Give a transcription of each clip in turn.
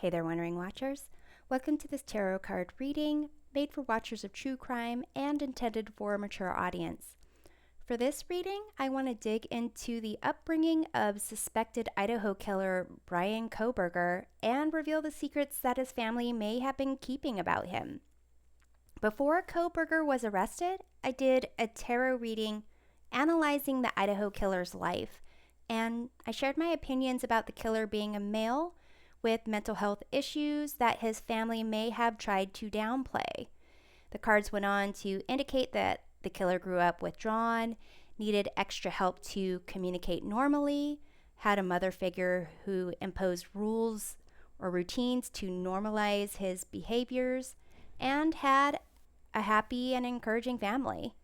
Hey there, Wondering Watchers. Welcome to this tarot card reading made for watchers of true crime and intended for a mature audience. For this reading, I want to dig into the upbringing of suspected Idaho killer Bryan Kohberger and reveal the secrets that his family may have been keeping about him. Before Kohberger was arrested, I did a tarot reading analyzing the Idaho killer's life, and I shared my opinions about the killer being a male with mental health issues that his family may have tried to downplay. The cards went on to indicate that the killer grew up withdrawn, needed extra help to communicate normally, had a mother figure who imposed rules or routines to normalize his behaviors, and had a happy and encouraging family.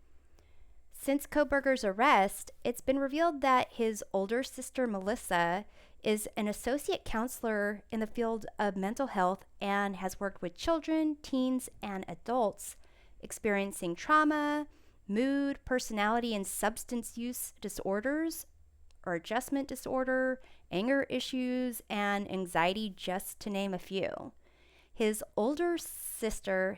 Since Kohberger's arrest, it's been revealed that his older sister Melissa is an associate counselor in the field of mental health and has worked with children, teens, and adults experiencing trauma, mood, personality, and substance use disorders or adjustment disorder, anger issues, and anxiety, just to name a few. His oldest sister,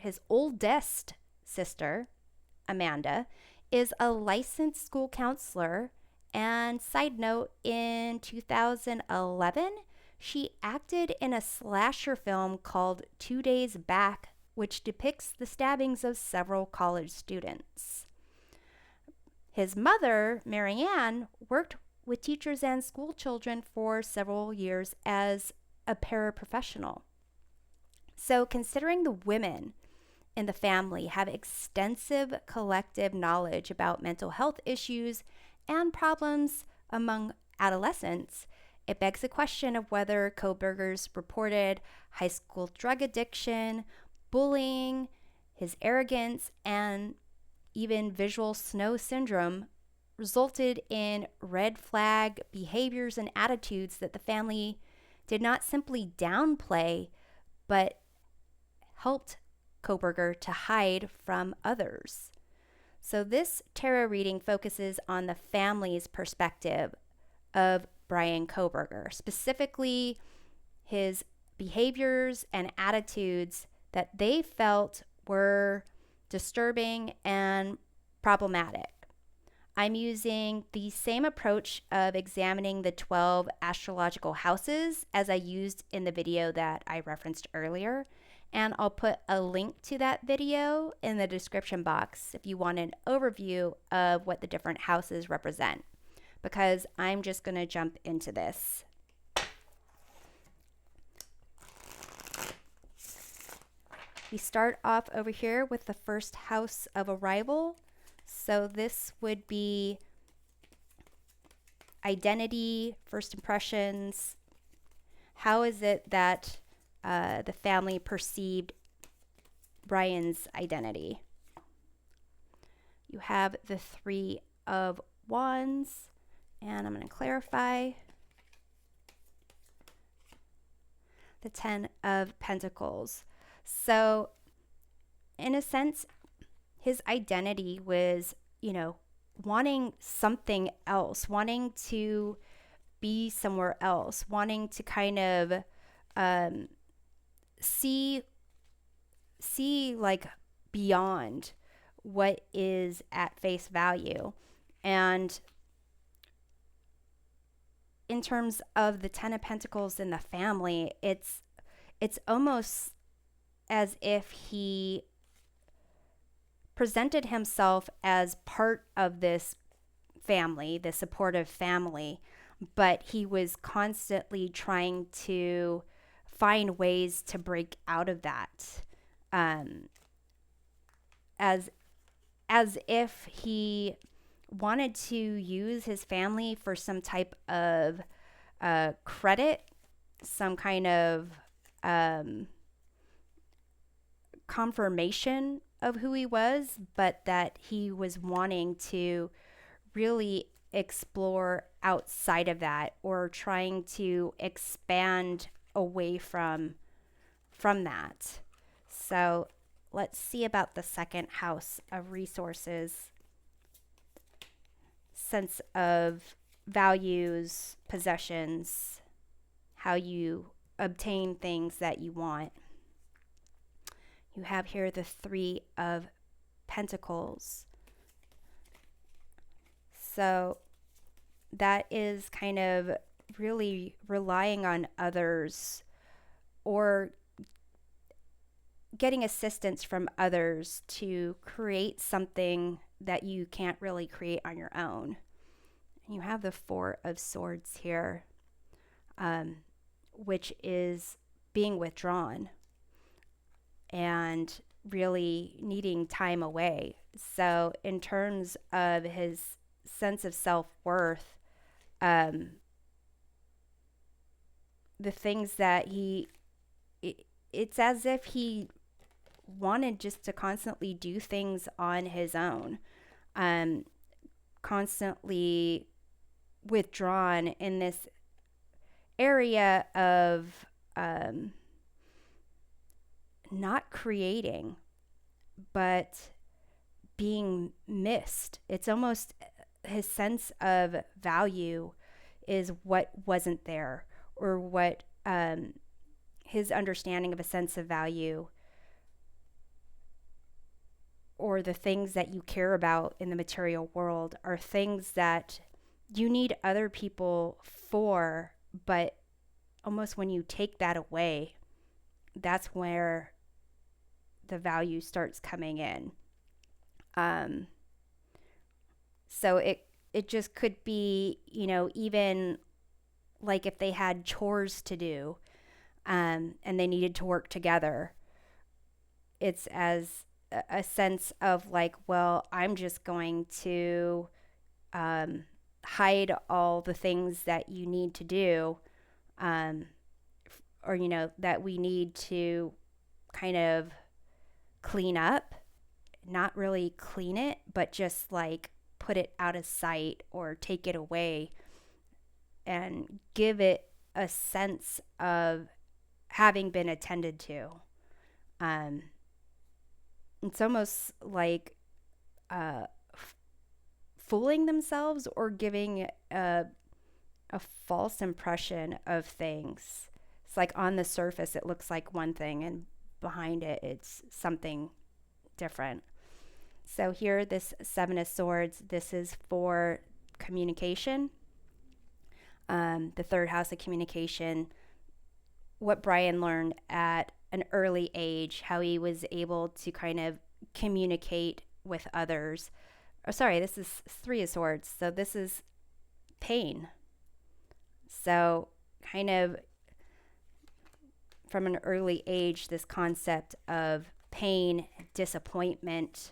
Amanda, is a licensed school counselor. And side note, in 2011, she acted in a slasher film called 2 Days Back, which depicts the stabbings of several college students. His mother, Marianne, worked with teachers and school children for several years as a paraprofessional. So considering the women in the family have extensive collective knowledge about mental health issues and problems among adolescents, it begs the question of whether Kohberger's reported high school drug addiction, bullying, his arrogance, and even visual snow syndrome resulted in red flag behaviors and attitudes that the family did not simply downplay, but helped Kohberger to hide from others. So this tarot reading focuses on the family's perspective of Bryan Kohberger, specifically his behaviors and attitudes that they felt were disturbing and problematic. I'm using the same approach of examining the 12 astrological houses as I used in the video that I referenced earlier. And I'll put a link to that video in the description box if you want an overview of what the different houses represent, because I'm just going to jump into this. We start off over here with the first house of arrival. So this would be identity, first impressions. How is it that the family perceived Bryan's identity? You have the Three of Wands, and I'm going to clarify. The Ten of Pentacles. So, in a sense, his identity was, wanting something else, wanting to be somewhere else, wanting to kind of see like beyond what is at face value. And in terms of the Ten of Pentacles in the family, it's almost as if he presented himself as part of this family, the supportive family, but he was constantly trying to find ways to break out of that, as if he wanted to use his family for some type of credit, some kind of confirmation of who he was, but that he was wanting to really explore outside of that, or trying to expand away from that. So let's see about the second house of resources, sense of values, possessions, how you obtain things that you want. You have here the Three of Pentacles. So that is kind of really relying on others or getting assistance from others to create something that you can't really create on your own. You have the Four of Swords here, which is being withdrawn and really needing time away. So in terms of his sense of self-worth, the things that it's as if he wanted just to constantly do things on his own, constantly withdrawn in this area of not creating, but being missed. It's almost his sense of value is what wasn't there, or what his understanding of a sense of value, or the things that you care about in the material world are things that you need other people for, but almost when you take that away, that's where the value starts coming in. So it just could be, even like if they had chores to do, and they needed to work together, it's as a sense of like, well, I'm just going to hide all the things that you need to do, or that we need to kind of clean up, not really clean it, but just like put it out of sight or take it away and give it a sense of having been attended to. It's almost like fooling themselves or giving a false impression of things. It's like on the surface it looks like one thing, and behind it it's something different. So here, this Seven of Swords, this is for communication. The third house of communication, what Bryan learned at an early age, how he was able to kind of communicate with others. Oh, sorry, this is Three of Swords. So this is pain. So kind of from an early age, this concept of pain, disappointment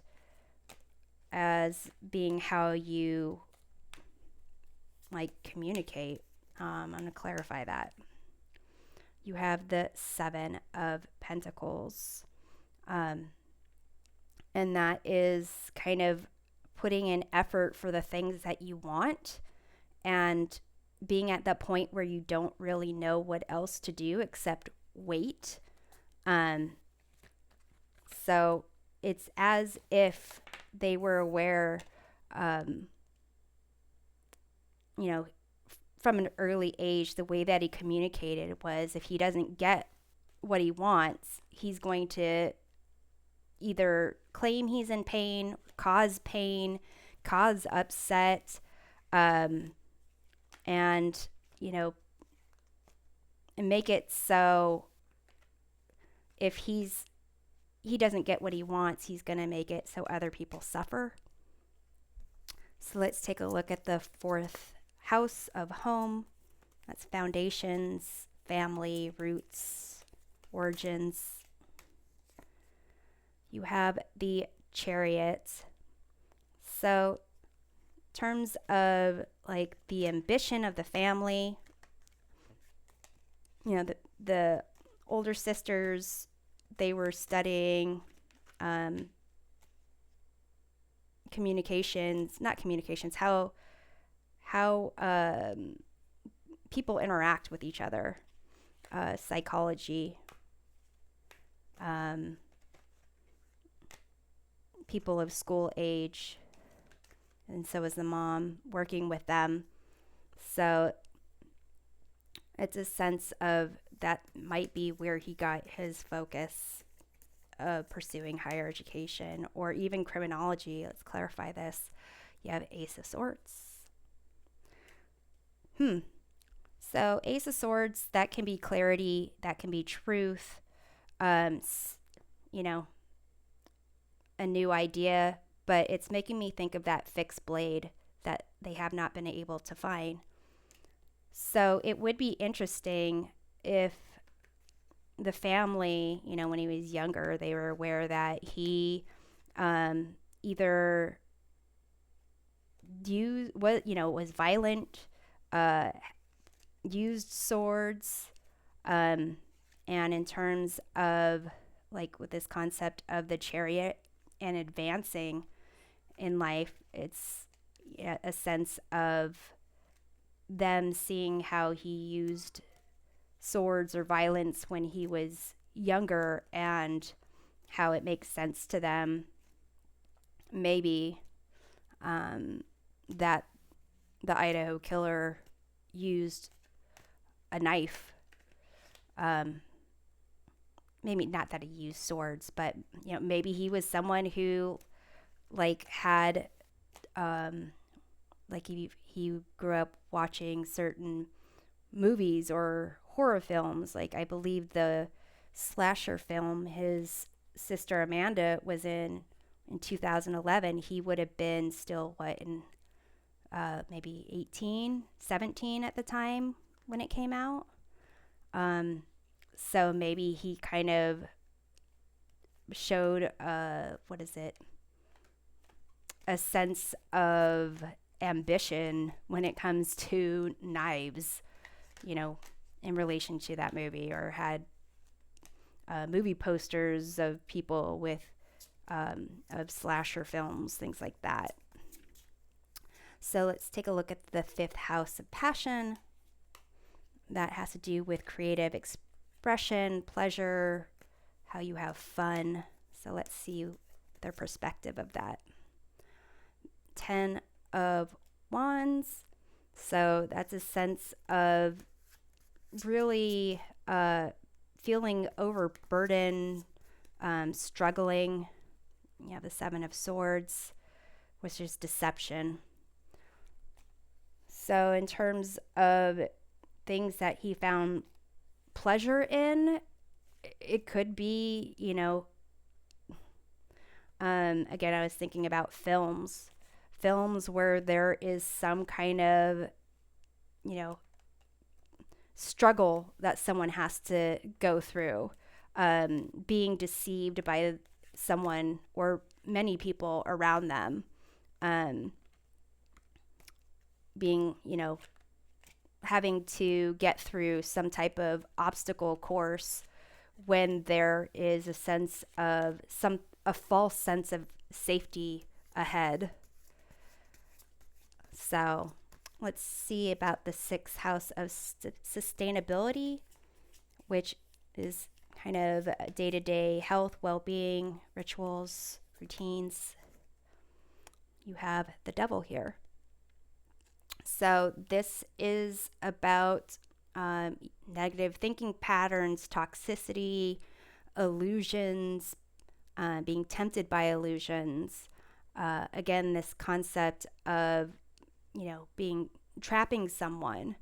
as being how you like communicate. I'm going to clarify that. You have the Seven of Pentacles. And that is kind of putting in effort for the things that you want and being at that point where you don't really know what else to do except wait. So it's as if they were aware, from an early age, the way that he communicated was if he doesn't get what he wants, he's going to either claim he's in pain, cause upset, and make it so if he doesn't get what he wants, he's going to make it so other people suffer. So let's take a look at the fourth house of home. That's foundations, family, roots, origins. You have the Chariot. So in terms of like the ambition of the family, the older sisters, they were studying how people interact with each other, psychology, people of school age, and so is the mom working with them. So it's a sense of that might be where he got his focus of pursuing higher education or even criminology. Let's clarify this. You have Ace of Swords. So Ace of Swords, that can be clarity, that can be truth, you know, a new idea, but it's making me think of that fixed blade that they have not been able to find. So it would be interesting if the family, you know, when he was younger, they were aware that he either was violent, used swords, and in terms of like with this concept of the chariot and advancing in life, it's a sense of them seeing how he used swords or violence when he was younger and how it makes sense to them maybe that the Idaho Killer used a knife. Maybe not that he used swords, but maybe he was someone who like had like he grew up watching certain movies or horror films. Like I believe the slasher film his sister Amanda was in 2011, he would have been still in maybe 18, 17 at the time when it came out. So maybe he kind of showed a sense of ambition when it comes to knives, in relation to that movie, or had movie posters of people with of slasher films, things like that. So let's take a look at the fifth house of passion. That has to do with creative expression, pleasure, how you have fun. So let's see their perspective of that. 10 of Wands. So that's a sense of really feeling overburdened, struggling. You have the 7 of Swords, which is deception. So in terms of things that he found pleasure in, it could be, again, I was thinking about films where there is some kind of, struggle that someone has to go through, being deceived by someone or many people around them, being, having to get through some type of obstacle course when there is a sense of a false sense of safety ahead. So let's see about the 6th house of sustainability, which is kind of day-to-day health, well-being, rituals, routines. You have the Devil here. So this is about negative thinking patterns, toxicity, illusions, being tempted by illusions. Again, this concept of, trapping someone,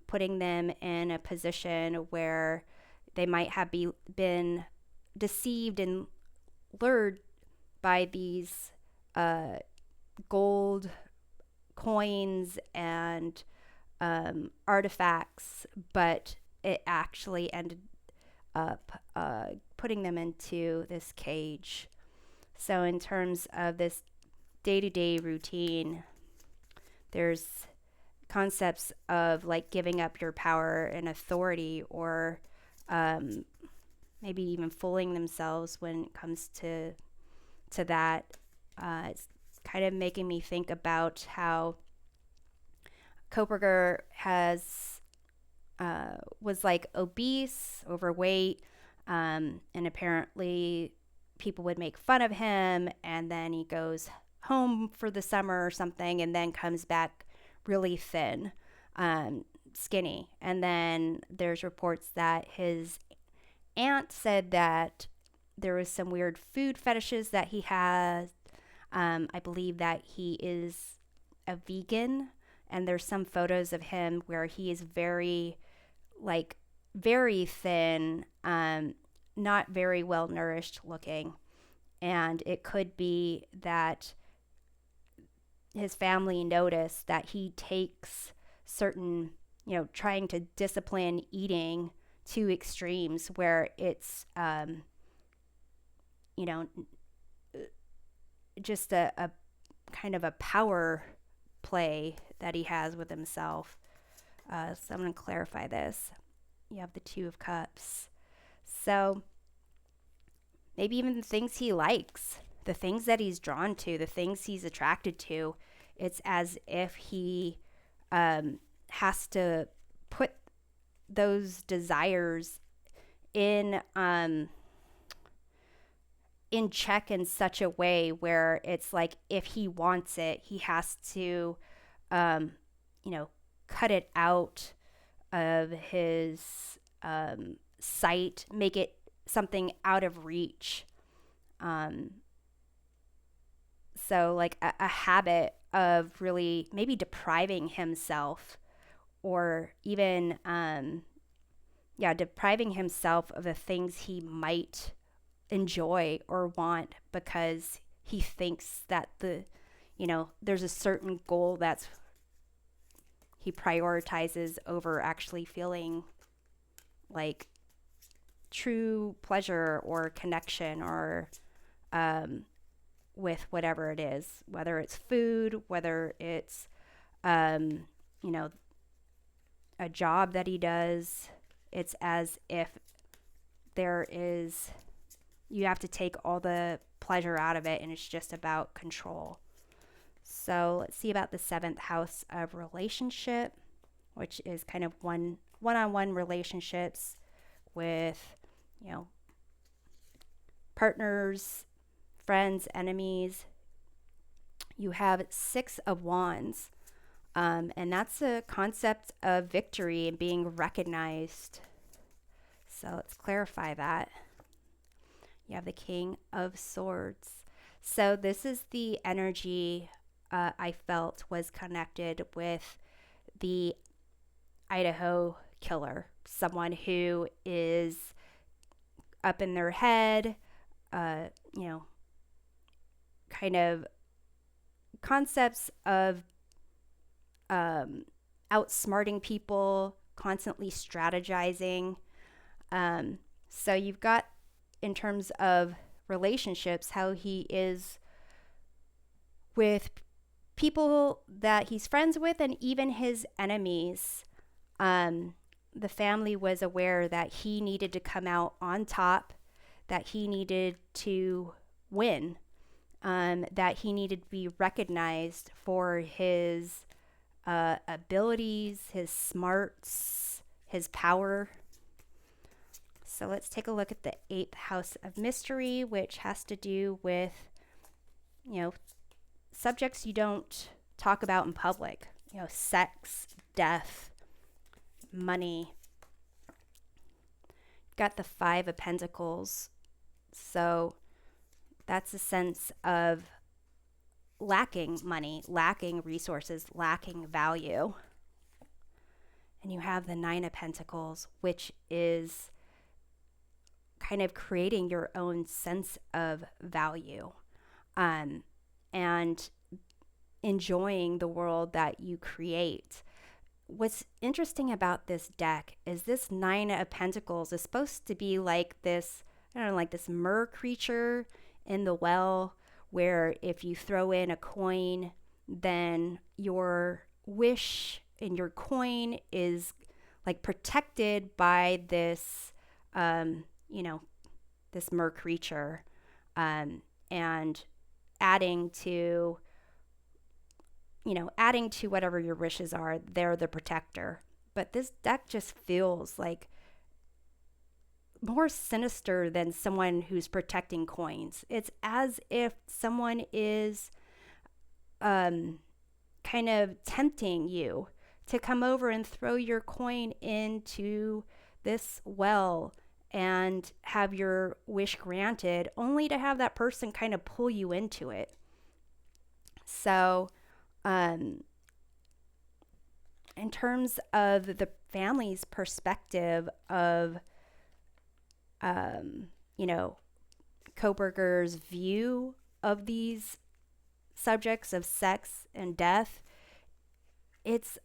putting them in a position where they might have been deceived and lured by these gold coins and artifacts, but it actually ended up putting them into this cage. So in terms of this day-to-day routine, there's concepts of like giving up your power and authority, or maybe even fooling themselves when it comes to that. It's kind of making me think about how Kohberger was like obese, overweight, and apparently people would make fun of him, and then he goes home for the summer or something and then comes back really thin. skinny. And then there's reports that his aunt said that there was some weird food fetishes that he has. I believe that he is a vegan, and there's some photos of him where he is very, like, very thin, not very well nourished looking. And it could be that his family noticed that he takes certain, trying to discipline eating to extremes where it's, just a kind of a power play that he has with himself. So I'm going to clarify this. You have the Two of Cups. So maybe even the things he likes, the things that he's drawn to, the things he's attracted to, it's as if he has to put those desires in check in such a way where it's like if he wants it, he has to, cut it out of his sight, make it something out of reach. So like a habit of really maybe depriving himself, or even, depriving himself of the things he might enjoy or want because he thinks that there's a certain goal that's he prioritizes over actually feeling like true pleasure or connection or with whatever it is, whether it's food, whether it's a job that he does. It's as if you have to take all the pleasure out of it, and it's just about control. So let's see about the 7th house of relationship, which is kind of one-on-one relationships with, partners, friends, enemies. You have 6 of Wands, and that's a concept of victory and being recognized. So let's clarify that. You have the King of Swords. So this is the energy I felt was connected with the Idaho Killer, someone who is up in their head, kind of concepts of outsmarting people, constantly strategizing. So you've got, in terms of relationships, how he is with people that he's friends with and even his enemies. The family was aware that he needed to come out on top, that he needed to win, that he needed to be recognized for his abilities, his smarts, his power. So let's take a look at the 8th house of mystery, which has to do with, subjects you don't talk about in public, sex, death, money. Got the 5 of Pentacles. So that's a sense of lacking money, lacking resources, lacking value. And you have the 9 of Pentacles, which is kind of creating your own sense of value, and enjoying the world that you create. What's interesting about this deck is this 9 of Pentacles is supposed to be like this, like this mer creature in the well, where if you throw in a coin, then your wish in your coin is like protected by this, this mer creature, and adding to whatever your wishes are. They're the protector. But this deck just feels like more sinister than someone who's protecting coins. It's as if someone is kind of tempting you to come over and throw your coin into this well and have your wish granted, only to have that person kind of pull you into it. So, in terms of the family's perspective of, Kohberger's view of these subjects of sex and death, it's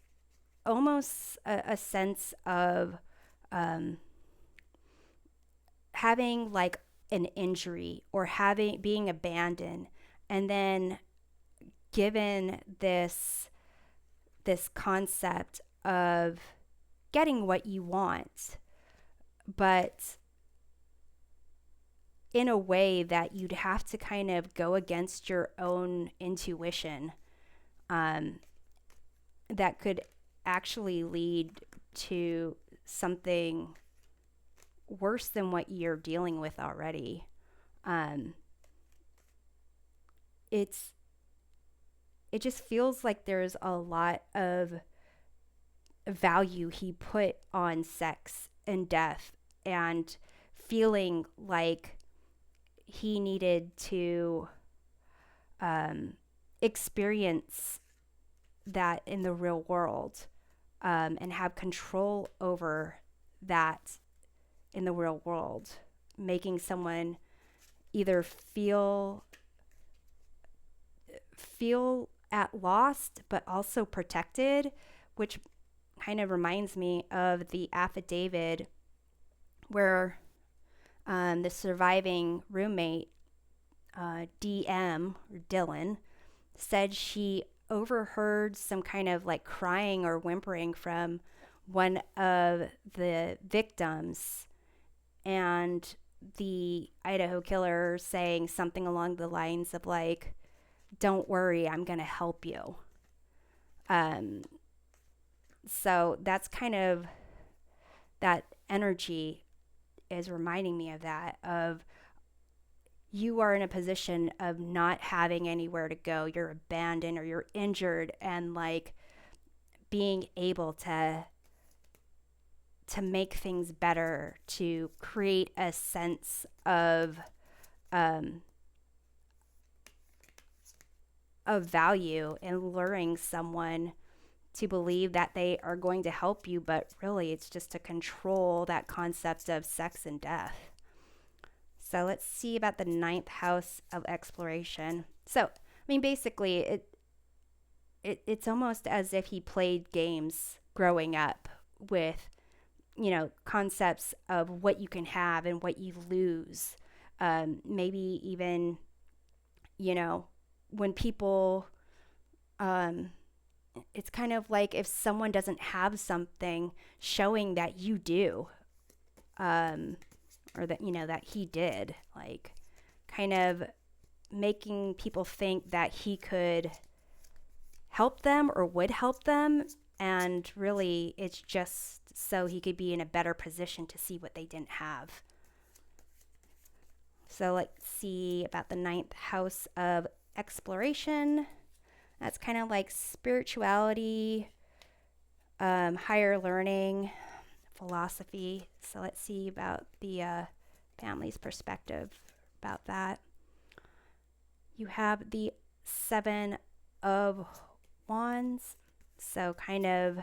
almost a sense of having like an injury or being abandoned, and then given this concept of getting what you want, but in a way that you'd have to kind of go against your own intuition, that could actually lead to something worse than what you're dealing with already. It just feels like there's a lot of value he put on sex and death, and feeling like he needed to experience that in the real world, and have control over that in the real world, making someone either feel at lost but also protected, which kind of reminds me of the affidavit where the surviving roommate, DM, or Dylan, said she overheard some kind of like crying or whimpering from one of the victims, and the Idaho Killer saying something along the lines of like, "Don't worry, I'm going to help you." So that's kind of, that energy is reminding me of that, of you are in a position of not having anywhere to go. You're abandoned or you're injured, and like being able to make things better, to create a sense of value in luring someone to believe that they are going to help you, but really it's just to control that concept of sex and death. So let's see about the 9th house of exploration. So, I mean, basically, it's almost as if he played games growing up with, concepts of what you can have and what you lose. Maybe even, when people, it's kind of like if someone doesn't have something, showing that you do, or that, that he did, like kind of making people think that he could help them or would help them. And really, it's just so he could be in a better position to see what they didn't have. So let's see about the 9th house of exploration. That's kind of like spirituality, higher learning, philosophy. So let's see about the family's perspective about that. You have the 7 of Wands. So kind of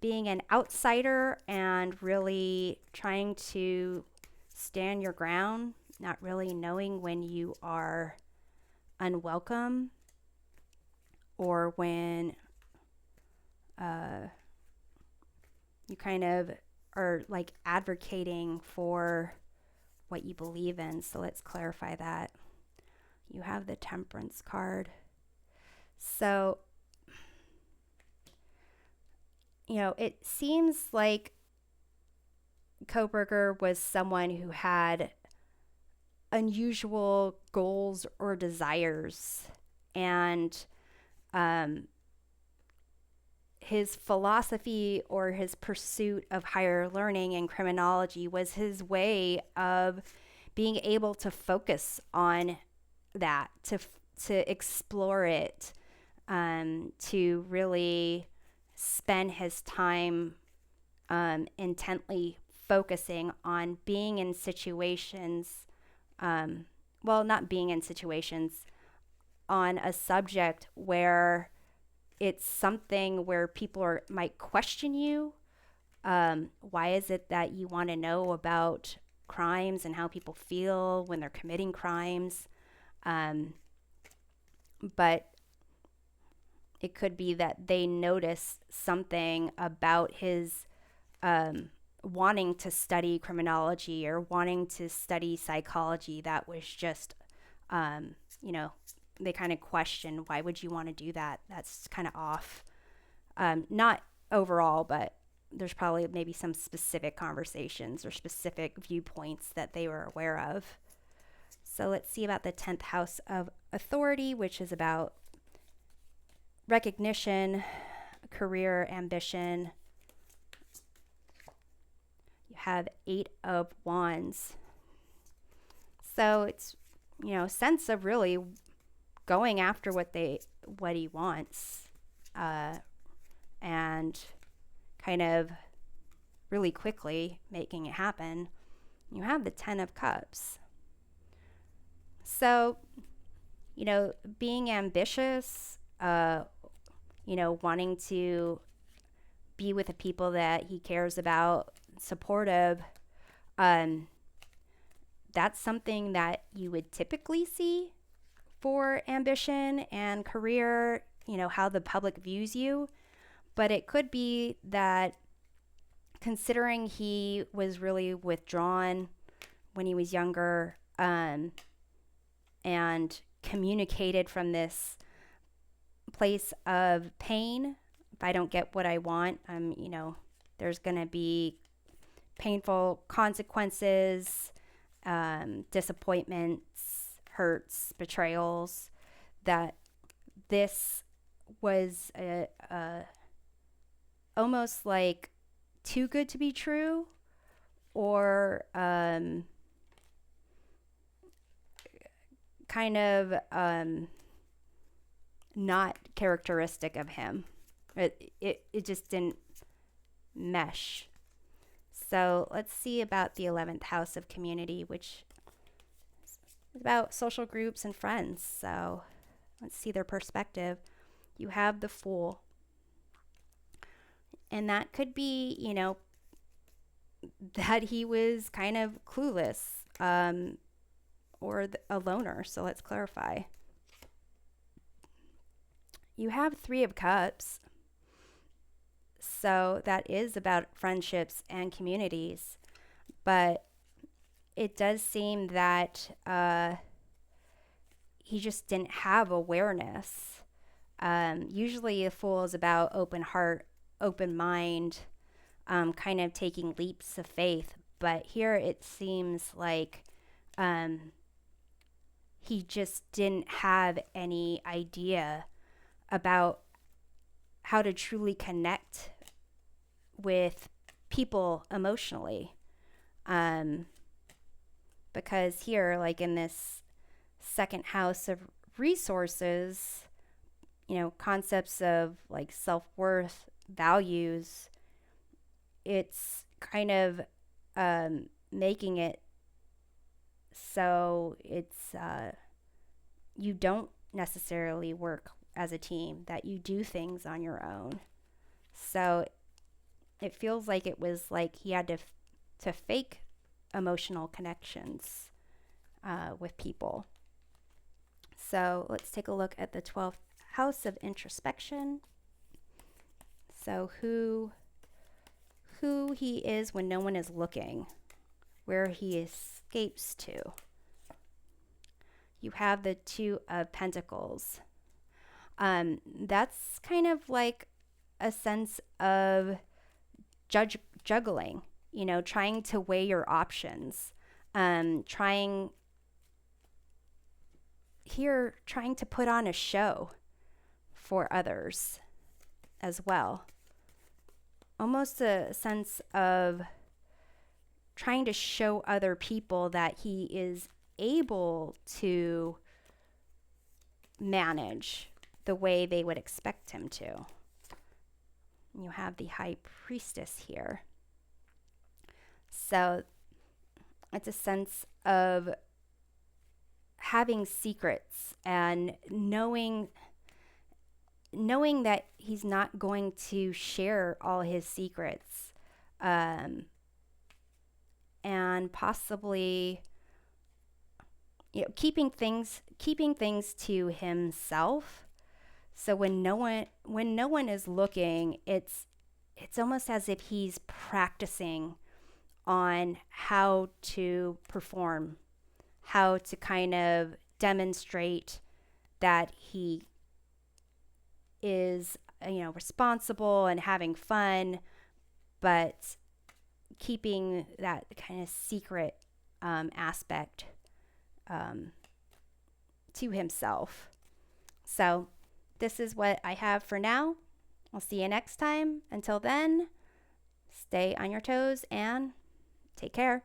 being an outsider and really trying to stand your ground, not really knowing when you are unwelcome, or when you kind of are like advocating for what you believe in. So let's clarify that. You have the Temperance card. So, it seems like Kohberger was someone who had unusual goals or desires, and his philosophy or his pursuit of higher learning and criminology was his way of being able to focus on that, to explore it, to really spend his time intently focusing on being in situations, not being in situations, on a subject where it's something where might question you. Why is it that you want to know about crimes and how people feel when they're committing crimes? But it could be that they noticed something about his wanting to study criminology or wanting to study psychology that was just, they kind of question, why would you want to do that? That's kind of off. Not overall, but there's probably maybe some specific conversations or specific viewpoints that they were aware of. So let's see about the 10th house of authority, which is about recognition, career, ambition. You have 8 of Wands. So it's, sense of really going after what he wants, and kind of really quickly making it happen. You have the 10 of Cups. So, being ambitious, wanting to be with the people that he cares about, supportive, that's something that you would typically see for ambition and career, how the public views you. But it could be that, considering he was really withdrawn when he was younger, and communicated from this place of pain. If I don't get what I want, there's going to be painful consequences, disappointments, hurts, betrayals, that this was almost like too good to be true, or kind of not characteristic of him. It just didn't mesh. So let's see about the 11th house of community, which is about social groups and friends. So let's see their perspective. You have the Fool. And that could be, that he was kind of clueless, or a loner. So let's clarify. You have 3 of Cups. So that is about friendships and communities. But it does seem that he just didn't have awareness. Usually a Fool is about open heart, open mind, kind of taking leaps of faith. But here it seems like he just didn't have any idea about how to truly connect with people emotionally. Because here, like in this second house of resources, concepts of like self-worth, values, it's kind of making it so it's you don't necessarily work as a team, that you do things on your own. So it feels like it was like he had to fake emotional connections with people. So let's take a look at the 12th house of introspection. So who he is when no one is looking, where he escapes to. You have the 2 of Pentacles. That's kind of like a sense of juggling, trying to weigh your options, trying to put on a show for others as well. Almost a sense of trying to show other people that he is able to manage the way they would expect him to. You have the high priestess here. So it's a sense of having secrets and knowing that he's not going to share all his secrets, and possibly, keeping things to himself. So when no one is looking, it's almost as if he's practicing on how to perform, how to kind of demonstrate that he is, responsible and having fun, but keeping that kind of secret aspect to himself. So this is what I have for now. I'll see you next time. Until then, stay on your toes and take care.